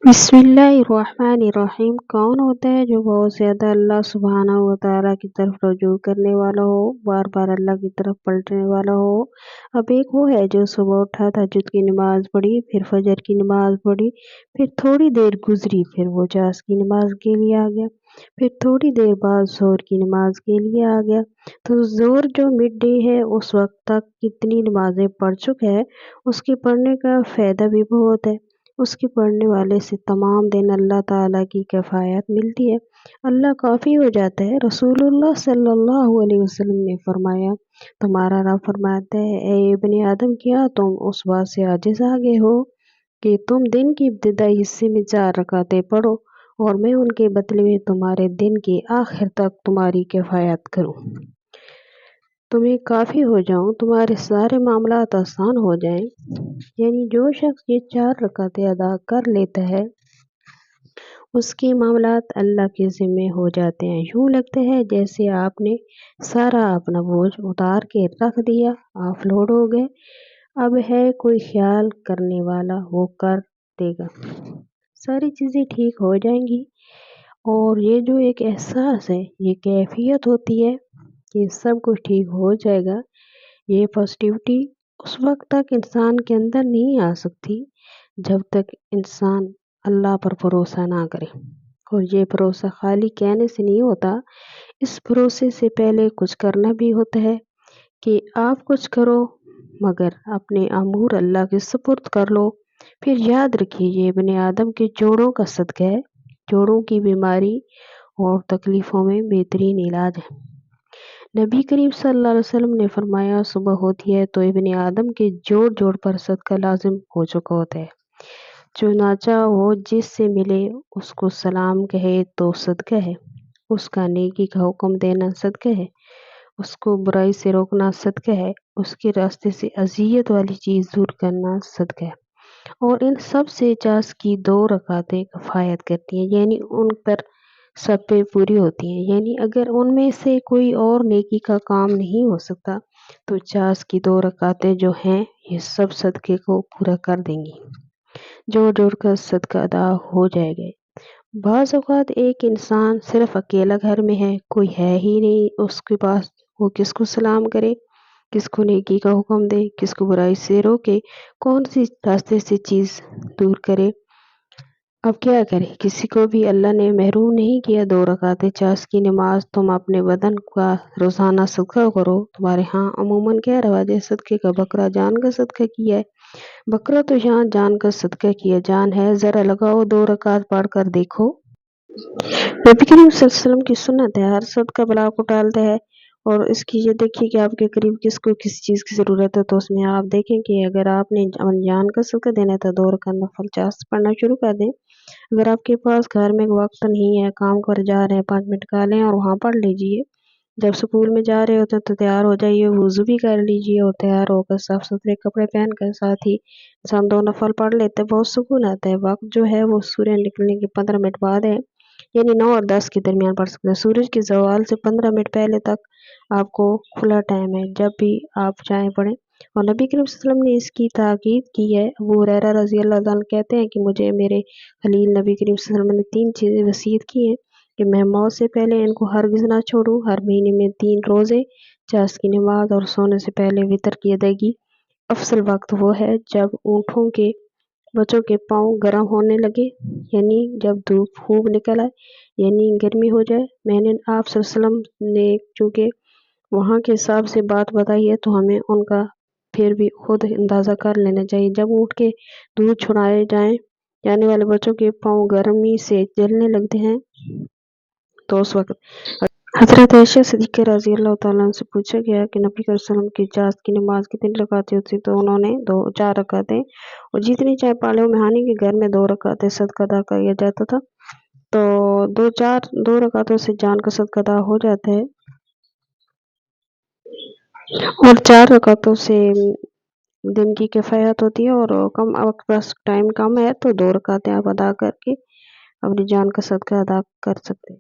बिस्मिल्लाहिर्रहमानिर्रहीम। कौन होता है जो बहुत ज़्यादा अल्लाह सुब्हानहू व तआला की तरफ रुजू करने वाला हो, बार बार अल्लाह की तरफ पलटने वाला हो। अब एक वो है जो सुबह उठा, तहज्जुद की नमाज पढ़ी, फिर फजर की नमाज पढ़ी, फिर थोड़ी देर गुजरी, फिर वो जास की नमाज के लिए आ गया, फिर थोड़ी देर बाद जोहर की नमाज के लिए आ गया। तो जोहर जो मिड डे है उस वक्त तक कितनी नमाजें पढ़ चुका है, उसके पढ़ने का फ़ायदा भी बहुत है। उसके पढ़ने वाले से तमाम दिन अल्लाह ताला की किफ़ायत मिलती है, अल्लाह काफ़ी हो जाता है। रसूलुल्लाह सल्लल्लाहु अलैहि वसल्लम ने फरमाया, तुम्हारा रब फरमाता है, ए इब्ने आदम, क्या तुम उस बात से आजिज़ आ गए हो कि तुम दिन के इब्तिदाई हिस्से में 4 रकातें पढ़ो और मैं उनके बदले में तुम्हारे दिन के आखिर तक तुम्हारी किफ़ायत करूँ, तुम्हें काफ़ी हो जाऊँ, तुम्हारे सारे मामलात आसान हो जाएं। यानी जो शख्स ये 4 रकातें अदा कर लेता है उसके मामलात अल्लाह के ज़िम्मे हो जाते हैं। यूँ लगता है जैसे आपने सारा अपना बोझ उतार के रख दिया, आप लोड हो गए। अब है कोई ख्याल करने वाला, वो कर देगा, सारी चीज़ें ठीक हो जाएंगी। और ये जो एक एहसास है, ये कैफियत होती है कि सब कुछ ठीक हो जाएगा, ये पॉजिटिविटी उस वक्त तक इंसान के अंदर नहीं आ सकती जब तक इंसान अल्लाह पर भरोसा ना करे। और ये भरोसा खाली कहने से नहीं होता, इस भरोसे से पहले कुछ करना भी होता है कि आप कुछ करो मगर अपने अमूर अल्लाह के सुपुर्द कर लो। फिर याद रखिए, ये इब्ने आदम के जोड़ों का सदका है, जोड़ों की बीमारी और तकलीफ़ों में बेहतरीन इलाज है। नबी करीम सल्लल्लाहु अलैहि वसल्लम ने फरमाया, सुबह होती है तो इब्ने आदम के जोड़ जोड़ पर सदका लाजिम हो चुका होता है। जो नाचा हो जिससे मिले उसको सलाम कहे तो सदका है, उसका नेकी का हुक्म देना सदका है, उसको बुराई से रोकना सदका है, उसके रास्ते से अज़ियत वाली चीज़ दूर करना सदका है। और इन सब से जास की 2 रकातें किफ़ायत करती हैं, यानी उन पर सब पे पूरी होती हैं। यानी अगर उनमें से कोई और नेकी का काम नहीं हो सकता तो जास की 2 रकातें जो हैं ये सब सदके को पूरा कर देंगी, जोड़ जोड़ कर सदका अदा हो जाएगा। बाज़ औक़ात एक इंसान सिर्फ अकेला घर में है, कोई है ही नहीं उसके पास, वो किसको सलाम करे, किसको नेकी का हुक्म दे, किसको बुराई से रोके, कौन सी रास्ते से चीज़ दूर करे। अब क्या करे, किसी को भी अल्लाह ने महरूम नहीं किया 2 रकातें चाश की नमाज तुम अपने बदन का रोज़ाना सदका करो। तुम्हारे यहाँ अमूमन क्या रवाज है, सदके का बकरा जान का सदका किया है, बकरा तो यहाँ जान का सदका किया जान है, ज़रा लगाओ 2 रकात पढ़ कर देखो। नबी करीम सल्लल्लाहु अलैहि वसल्लम की सुन्नत है, हर सदका बला को टालता है। और इसकी ये देखिए कि आपके करीब किसको किस चीज़ की ज़रूरत है, तो उसमें आप देखें कि अगर आपने जान का सदका देना है तो 2 रकात नफल चाश पढ़ना शुरू कर दें। अगर आपके पास घर में वक्त नहीं है, काम कर जा रहे हैं, 5 मिनट निकालें और वहाँ पढ़ लीजिए। जब स्कूल में जा रहे होते हैं तो तैयार हो जाइए, वुज़ू भी कर लीजिए और तैयार होकर साफ सुथरे कपड़े पहनकर साथ ही इंसान 2 नफल पढ़ लेते हैं, बहुत सुकून आता है। वक्त जो है वो सूर्य निकलने के 15 मिनट बाद है, यानी 9 और 10 के दरमियान पढ़ सकते हैं। सूरज के ज़वाल से 15 मिनट पहले तक आपको खुला टाइम है, जब भी आप चाहें पढ़ें। और नबी करीम सल्लल्लाहु अलैहि वसल्लम ने इसकी ताकीद की है। अबू हुरैरा रज़ी अल्लाह ताला कहते हैं कि मुझे मेरे खलील नबी करीम सल्लल्लाहु अलैहि वसल्लम ने 3 चीज़ें वसीयत की हैं कि मैं मौत से पहले इनको हरगिज़ ना छोड़ूँ। हर महीने में 3 रोज़े, चाश की नमाज और सोने से पहले वितर की अदायगी। अफ़ज़ल वक्त वो है जब ऊँटों के बच्चों के पाँव गर्म होने लगे, यानी जब धूप खूब निकल आए, यानी गर्मी हो जाए। मैंने आप सल्लल्लाहु अलैहि वसल्लम ने चूँकि वहाँ के हिसाब से बात बताई है तो हमें उनका फिर भी खुद अंदाज़ा कर लेना चाहिए। जब ऊँट के दूध छुड़ाए जाने वाले बच्चों के पाँव गर्मी से जलने लगते हैं तो उस वक्त हज़रत आयशा सिद्दीक़ा रज़ी अल्लाह ताला अन्हा से पूछा गया कि नबी सल्लल्लाहु अलैहि वसल्लम की जात की नमाज कितनी रकातें होती, तो उन्होंने 4 रकातें और जितनी चाहे पाले मेहमानी के घर में 2 रकातें सदका अदा किया जाता था। तो 2 रकातों से जान का सदका अदा हो जाता है और 4 रकातों से दिन की किफ़ायत होती है। और कम आपके पास टाइम कम है तो 2 रकातें आप अदा करके अपनी जान का सदका अदा कर सकते हैं।